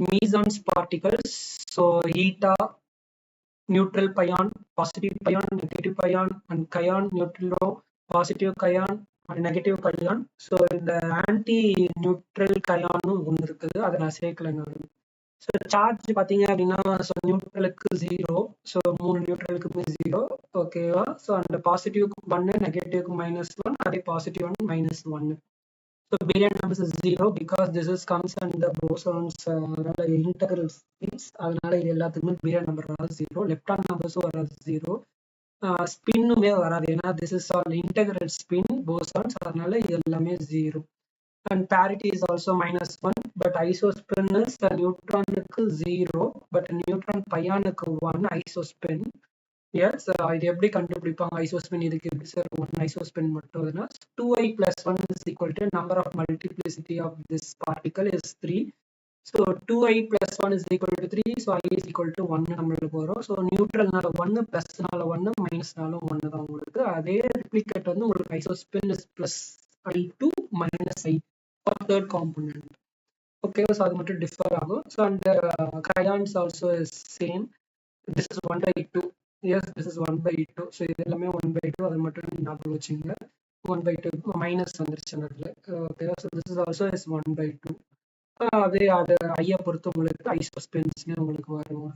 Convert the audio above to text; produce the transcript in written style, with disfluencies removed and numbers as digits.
mesons particles. So eta, neutral pion, positive pion, negative pion, and cation, neutral, positive cation, and negative cation. So இந்த anti-neutral cation ஒன்று இருக்குது, அதை நான் சேர்க்கல நான். ஸோ சார்ஜ் பார்த்தீங்க அப்படின்னா, ஸோ நியூட்ரலுக்கு 0, ஸோ 3 நியூட்ரலுக்குமே 0, ஓகேவா. ஸோ அந்த பாசிட்டிவ்க்கு 1, நெகட்டிவ்க்கு -1, அதே positive 1, -1. So Billiard numbers is 0 because this is comes under bosons integral spins. அதனால இது எல்லாத்துக்குமே Billiard number வராது 0. Lepton numbers வராது 0. ஸ்பின்னுமே வராது, ஏன்னா this is all integral spin bosons, அதனால இது எல்லாமே 0. And parity is also -1, but isospin is neutronக்கு 0, but neutron pionக்கு 1 isospin. Yes, இது எப்படி கண்டுபிடிப்பாங்க ஐசோஸ்பின்? இதுக்கு எப்படி சார் 1 ஐசோஸ்பின் மட்டும் இருக்குன்னா, 2i + 1 is equal to number of multiplicity of this particle is 3. So 2i + 1 is equal to 3, so i is equal to 1 நம்மளுக்கு வரும். So நியூட்ரல்னால 1, ப்ளஸ்னால 1, மைனஸ்னாலும் 1 தான் உங்களுக்கு. அதே ரிப்ளிகேட் வந்து உங்களுக்கு ஐசோஸ்பின் is +i2 - i for third component. Okay, so அது மட்டும் differ ஆகும். ஸோ அந்த crayons also is same. This is 1/2. Yes, this is 1/2. So இது எல்லாமே 1/2. அது மட்டும் ஞாபகம் வச்சுங்க. 1/2 மைனஸ் வந்துருச்சு அதுல. Okay, so this is also is 1/2. அதே அது ஐயை பொறுத்து உங்களுக்கு ஐசோஸ்பின்ஸ்னு உங்களுக்கு வரும்.